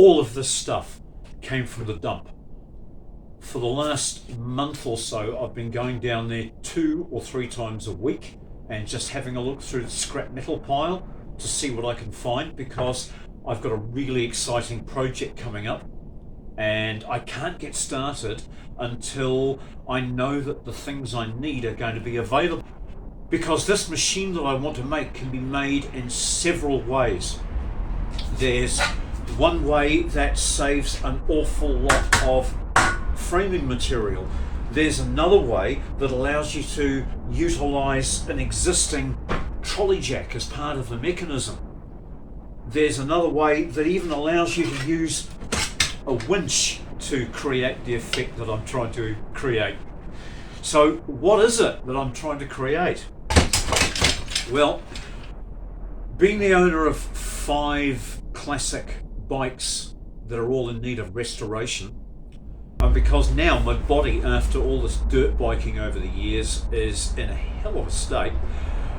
all of this stuff came from the dump. For the last month or so, I've been going down there 2 or 3 times a week and just having a look through the scrap metal pile to see what I can find, because I've got a really exciting project coming up and I can't get started until I know that the things I need are going to be available. Because this machine that I want to make can be made in several ways. There's one way that saves an awful lot of framing material. There's another way that allows you to utilize an existing trolley jack as part of the mechanism. There's another way that even allows you to use a winch to create the effect that I'm trying to create. So what is it that I'm trying to create? Well, being the owner of 5 classic bikes that are all in need of restoration, and because now my body, after all this dirt biking over the years, is in a hell of a state,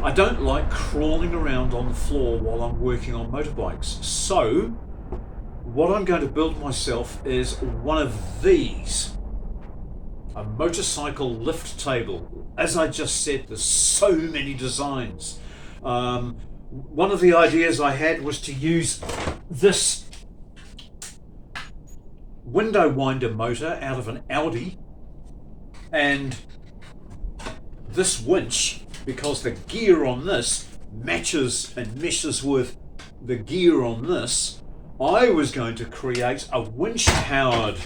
I don't like crawling around on the floor while I'm working on motorbikes. So what I'm going to build myself is one of these, a motorcycle lift table. As I just said, there's so many designs. One of the ideas I had was to use this window winder motor out of an Audi and this winch, because the gear on this matches and meshes with the gear on this. I was going to create a winch powered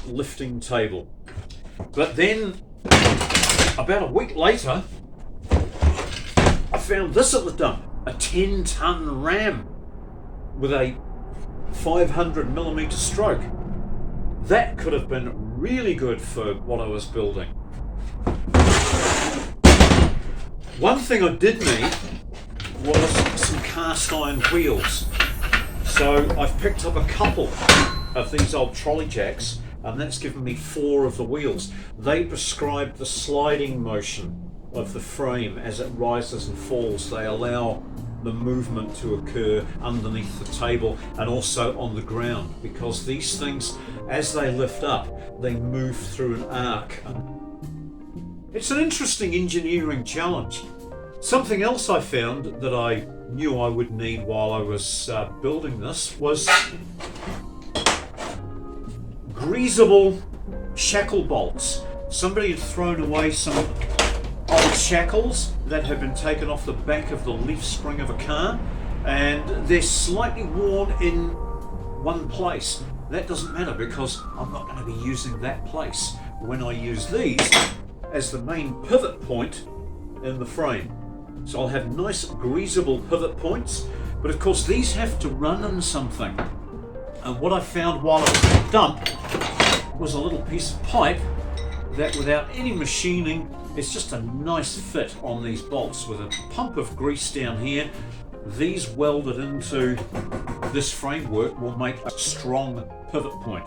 lifting table. But then about a week later I found this at the dump, a 10-ton ram with a 500mm stroke. That could have been really good for what I was building. One thing I did need was some cast iron wheels. So I've picked up a couple of these old trolley jacks, and that's given me 4 of the wheels. They prescribe the sliding motion of the frame as it rises and falls. They allow the movement to occur underneath the table and also on the ground, because these things, as they lift up, they move through an arc. It's an interesting engineering challenge. Something else I found that I knew I would need while I was building this was greasable shackle bolts. Somebody had thrown away some old shackles that had been taken off the back of the leaf spring of a car, and they're slightly worn in one place. That doesn't matter, because I'm not going to be using that place when I use these as the main pivot point in the frame. So I'll have nice greasable pivot points, but of course these have to run in something. And what I found while I was at the dump was a little piece of pipe that, without any machining, it's just a nice fit on these bolts with a pump of grease down here. These welded into this framework will make a strong pivot point.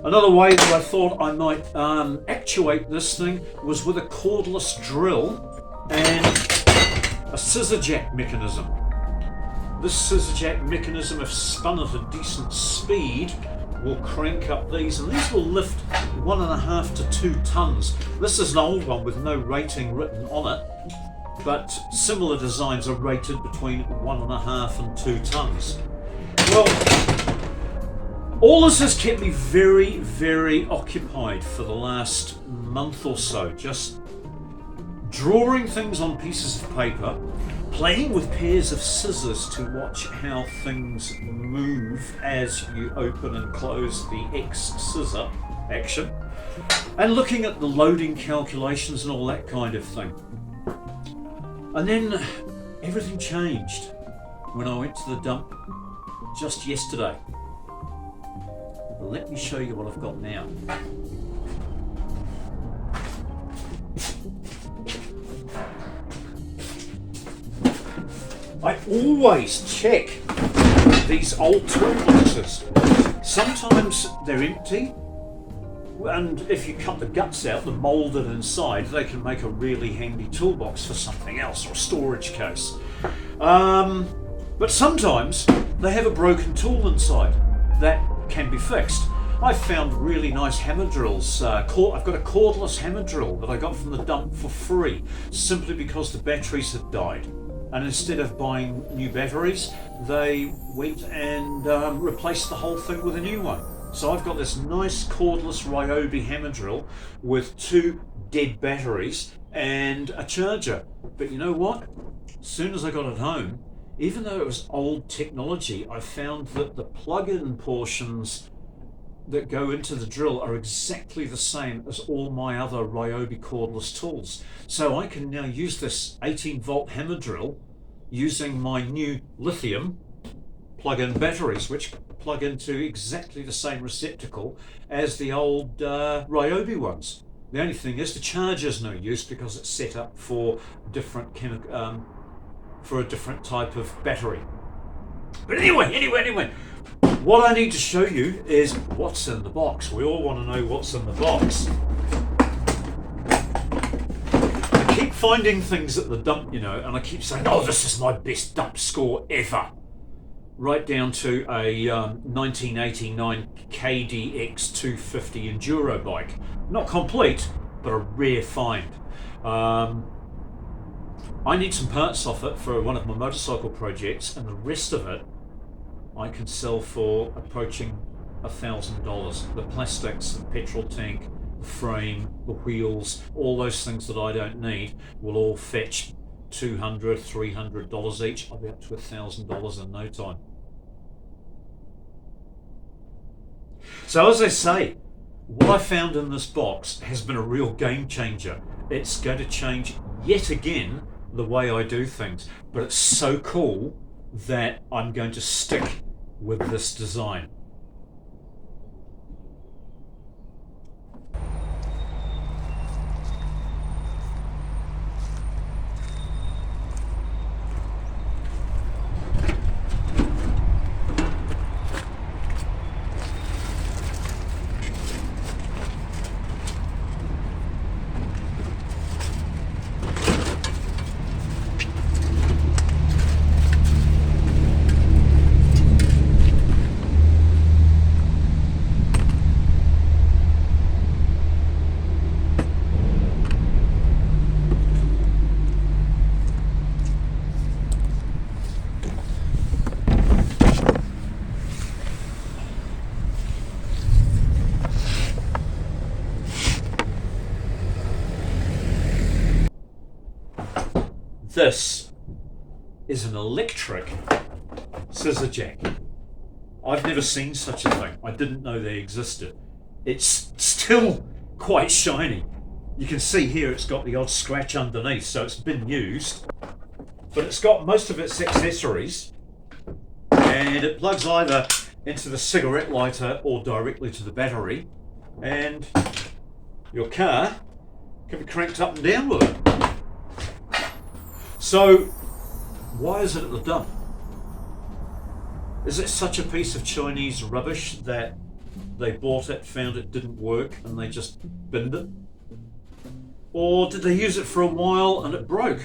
Another way that I thought I might actuate this thing was with a cordless drill and a scissor jack mechanism. This scissor jack mechanism, if spun at a decent speed, will crank up these, and these will lift 1.5 to 2 tons. This is an old one with no rating written on it, but similar designs are rated between 1.5 and 2 tons. Well, all this has kept me very, very occupied for the last month or so, just drawing things on pieces of paper, playing with pairs of scissors to watch how things move as you open and close the X scissor action, and looking at the loading calculations and all that kind of thing. And then everything changed when I went to the dump just yesterday. Let me show you what I've got now. I always check these old toolboxes. Sometimes they're empty, and if you cut the guts out, the moulded inside, they can make a really handy toolbox for something else, or a storage case. But sometimes they have a broken tool inside that can be fixed. I've found really nice hammer drills. I've got a cordless hammer drill that I got from the dump for free, simply because the batteries had died. And instead of buying new batteries, they went and replaced the whole thing with a new one. So I've got this nice cordless Ryobi hammer drill with 2 dead batteries and a charger. But you know what? As soon as I got it home, even though it was old technology, I found that the plug-in portions that go into the drill are exactly the same as all my other Ryobi cordless tools. So I can now use this 18-volt hammer drill using my new lithium plug-in batteries, which plug into exactly the same receptacle as the old Ryobi ones. The only thing is the charger's no use because it's set up for different for a different type of battery. But anyway, what I need to show you is what's in the box. We all want to know what's in the box. I keep finding things at the dump, and I keep saying, oh, this is my best dump score ever. Right down to a 1989 KDX 250 enduro bike. Not complete, but a rare find. I need some parts off it for one of my motorcycle projects, and the rest of it I can sell for approaching $1,000. The plastics, the petrol tank, the frame, the wheels, all those things that I don't need will all fetch $200, $300 each. I'll be up to $1,000 in no time. So as I say, what I found in this box has been a real game changer. It's going to change yet again the way I do things, but it's so cool that I'm going to stick with this design. This is an electric scissor jack. I've never seen such a thing. I didn't know they existed. It's still quite shiny. You can see here it's got the odd scratch underneath, so it's been used. But it's got most of its accessories, and it plugs either into the cigarette lighter or directly to the battery, and your car can be cranked up and down with it. So, why is it at the dump? Is it such a piece of Chinese rubbish that they bought it, found it didn't work, and they just binned it? Or did they use it for a while and it broke?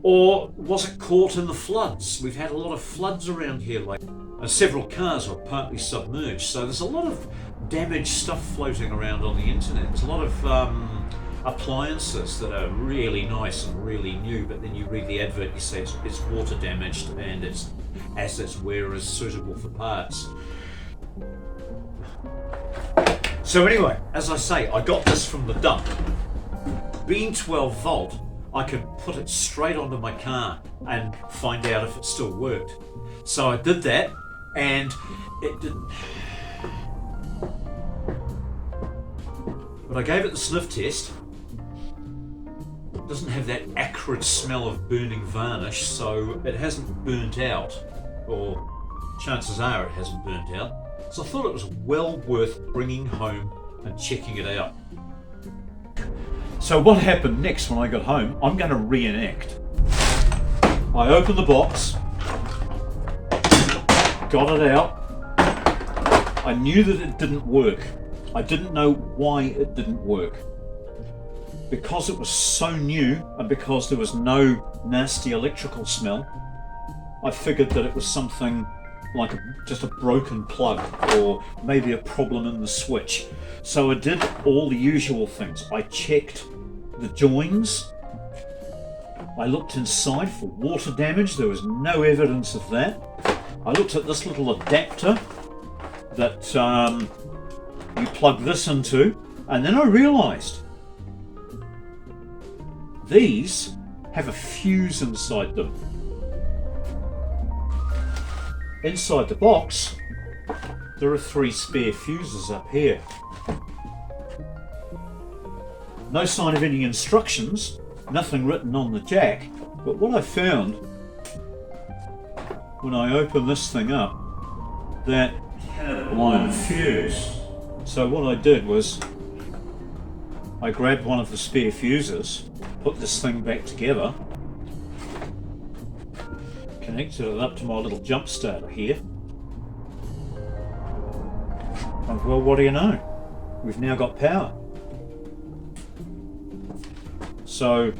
Or was it caught in the floods? We've had a lot of floods around here lately, and several cars were partly submerged, so there's a lot of damaged stuff floating around on the internet. There's a lot of appliances that are really nice and really new, but then you read the advert, you say it's water damaged and its assets wear is suitable for parts. So anyway, as I say, I got this from the dump. Being 12 volt, I could put it straight onto my car and find out if it still worked. So I did that, and it didn't. But I gave it the sniff test. It doesn't have that acrid smell of burning varnish, so it hasn't burnt out, or chances are it hasn't burnt out. So I thought it was well worth bringing home and checking it out. So what happened next when I got home, I'm going to reenact. I opened the box, got it out. I knew that it didn't work. I didn't know why it didn't work. Because it was so new and because there was no nasty electrical smell, I figured that it was something like just a broken plug or maybe a problem in the switch. So I did all the usual things. I checked the joins. I looked inside for water damage. There was no evidence of that. I looked at this little adapter that you plug this into, and then I realised these have a fuse inside them. Inside the box, there are 3 spare fuses up here. No sign of any instructions, nothing written on the jack, but what I found when I opened this thing up, that had a blown fuse. So what I did was I grabbed one of the spare fuses, put this thing back together, connected it up to my little jump starter here, and well, what do you know? We've now got power. So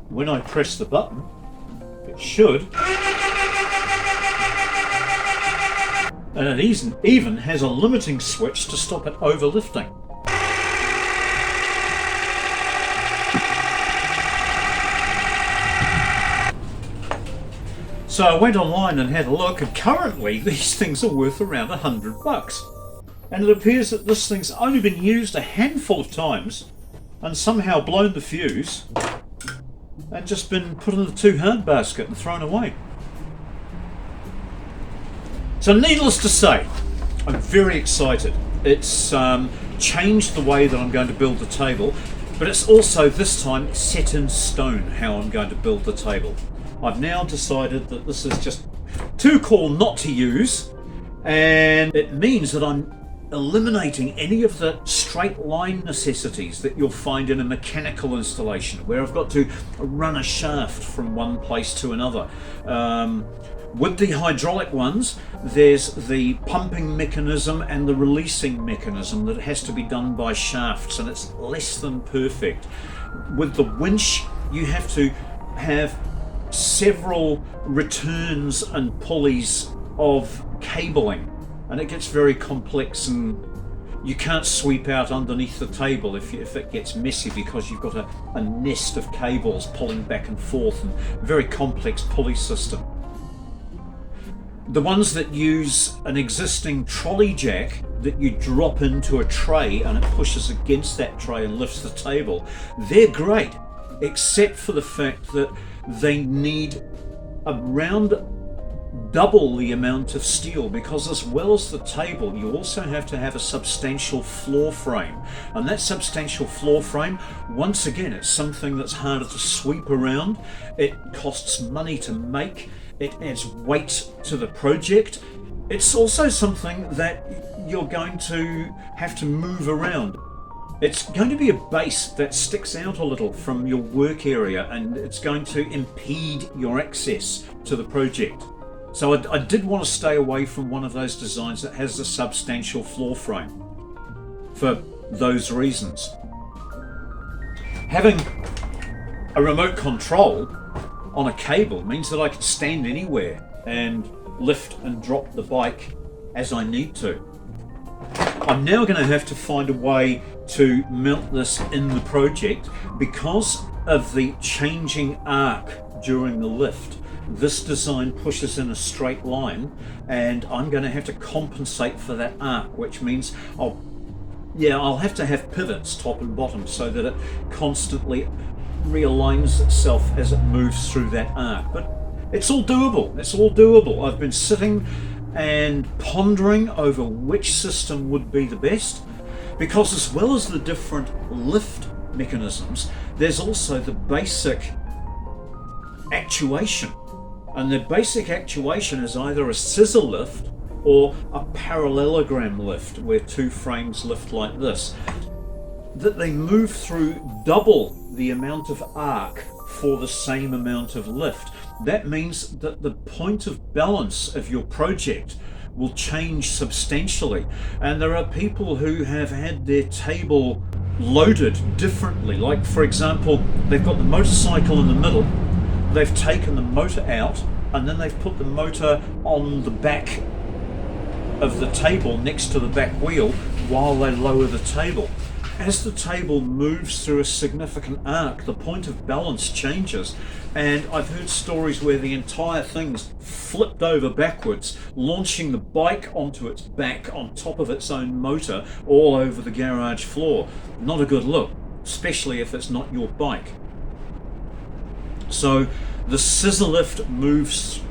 when I press the button, it should, and it even has a limiting switch to stop it overlifting. So I went online and had a look, and currently these things are worth around $100. And it appears that this thing's only been used a handful of times and somehow blown the fuse and just been put in the too hard basket and thrown away. So needless to say, I'm very excited. It's changed the way that I'm going to build the table, but it's also this time set in stone how I'm going to build the table. I've now decided that this is just too cool not to use, and it means that I'm eliminating any of the straight line necessities that you'll find in a mechanical installation where I've got to run a shaft from one place to another. With the hydraulic ones, there's the pumping mechanism and the releasing mechanism that has to be done by shafts, and it's less than perfect. With the winch, you have to have several returns and pulleys of cabling, and it gets very complex, and you can't sweep out underneath the table if it gets messy, because you've got a nest of cables pulling back and forth, and very complex pulley system. The ones that use an existing trolley jack that you drop into a tray and it pushes against that tray and lifts the table, they're great, except for the fact that they need around double the amount of steel, because as well as the table, you also have to have a substantial floor frame, and that substantial floor frame, once again, it's something that's harder to sweep around. It costs money to make. It adds weight to the project. It's also something that you're going to have to move around. It's going to be a base that sticks out a little from your work area, and it's going to impede your access to the project. So I did want to stay away from one of those designs that has a substantial floor frame for those reasons. Having a remote control on a cable means that I can stand anywhere and lift and drop the bike as I need to. I'm now going to have to find a way to mount this in the project because of the changing arc during the lift. This design pushes in a straight line, and I'm going to have to compensate for that arc, which means I'll have to have pivots top and bottom so that it constantly realigns itself as it moves through that arc. But it's all doable. It's all doable. I've been sitting and pondering over which system would be the best, because as well as the different lift mechanisms, there's also the basic actuation. And the basic actuation is either a scissor lift or a parallelogram lift, where 2 frames lift like this, that they move through double the amount of arc for the same amount of lift. That means that the point of balance of your project will change substantially. And there are people who have had their table loaded differently. Like, for example, they've got the motorcycle in the middle, they've taken the motor out and then they've put the motor on the back of the table next to the back wheel while they lower the table. As the table moves through a significant arc, the point of balance changes, and I've heard stories where the entire thing's flipped over backwards, launching the bike onto its back on top of its own motor all over the garage floor. Not a good look, especially if it's not your bike. So the scissor lift moves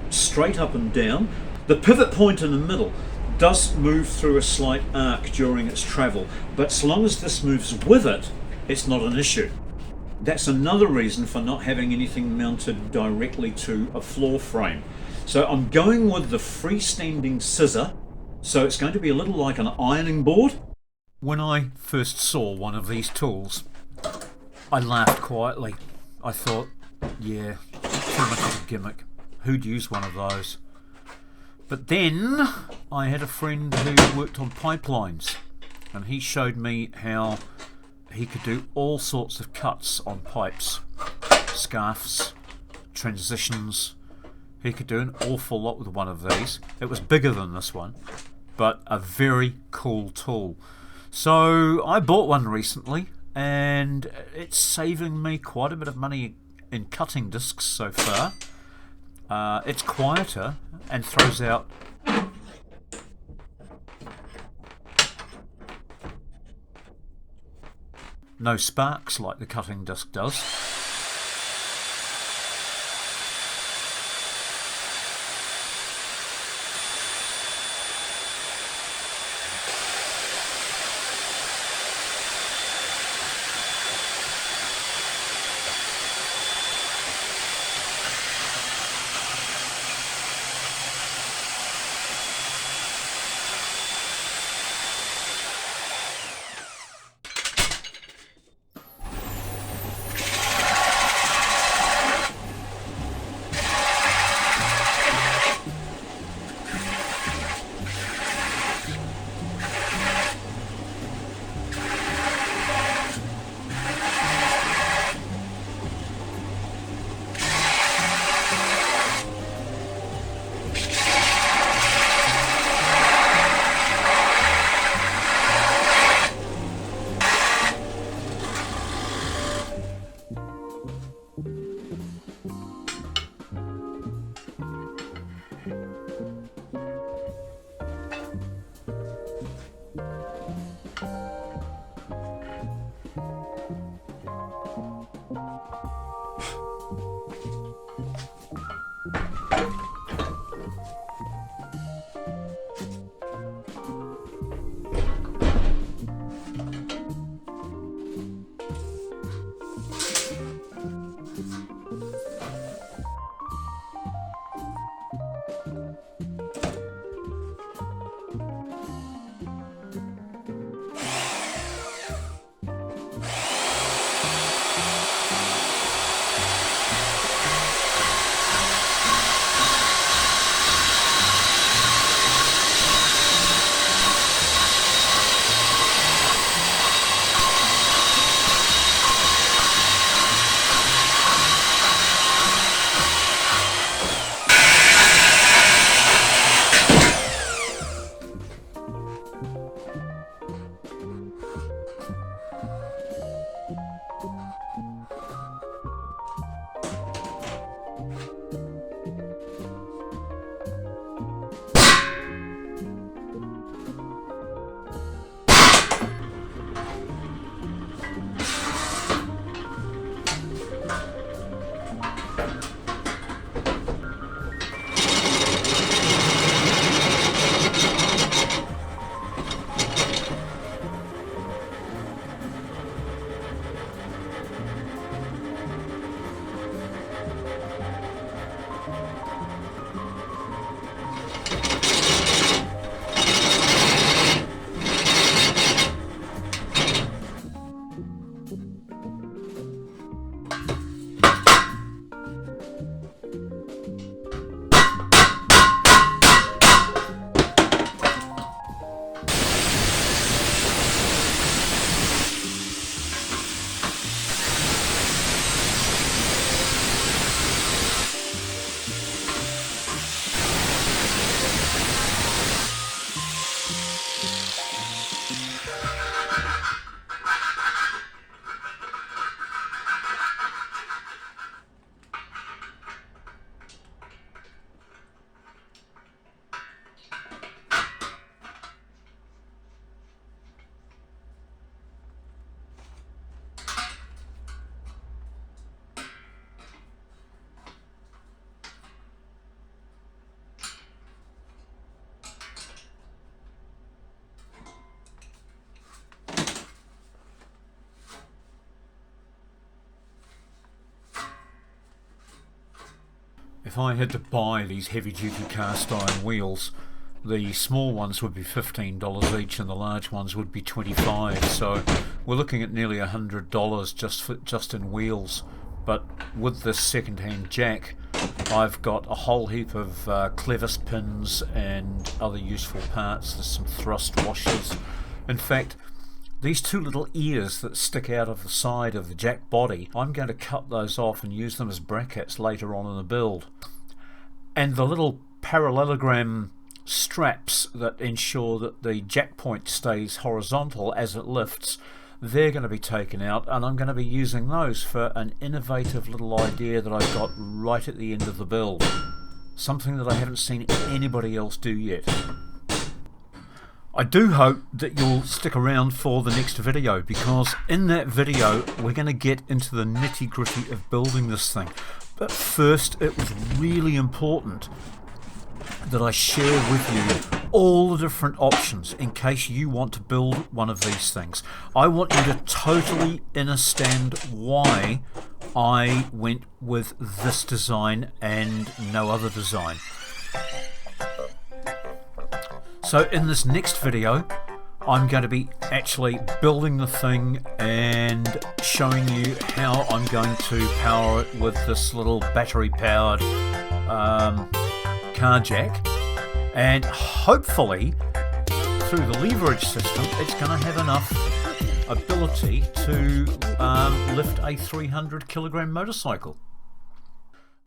straight up and down. The pivot point in the middle does move through a slight arc during its travel, but so long as this moves with it, it's not an issue. That's another reason for not having anything mounted directly to a floor frame. So I'm going with the freestanding scissor, so it's going to be a little like an ironing board. When I first saw one of these tools, I laughed quietly. I thought, yeah, too much of a gimmick. Who'd use one of those? But then I had a friend who worked on pipelines, and he showed me how he could do all sorts of cuts on pipes, scarfs, transitions. He could do an awful lot with one of these. It was bigger than this one, but a very cool tool. So I bought one recently, and it's saving me quite a bit of money in cutting discs so far. It's quieter and throws out no sparks like the cutting disc does. if I had to buy these heavy duty cast iron wheels, the small ones would be $15 each and the large ones would be $25, so we're looking at nearly $100 just in wheels. But with this second-hand jack, I've got a whole heap of clevis pins and other useful parts. There's some thrust washers. In fact, these two little ears that stick out of the side of the jack body, I'm going to cut those off and use them as brackets later on in the build. And the little parallelogram straps that ensure that the jack point stays horizontal as it lifts, they're going to be taken out, and I'm going to be using those for an innovative little idea that I've got right at the end of the build. Something that I haven't seen anybody else do yet. I do hope that you'll stick around for the next video, because in that video we're going to get into the nitty-gritty of building this thing. But first, it was really important that I share with you all the different options in case you want to build one of these things. I want you to totally understand why I went with this design and no other design. So in this next video, I'm going to be actually building the thing and showing you how I'm going to power it with this little battery powered car jack, and hopefully through the leverage system it's going to have enough ability to lift a 300 kilogram motorcycle.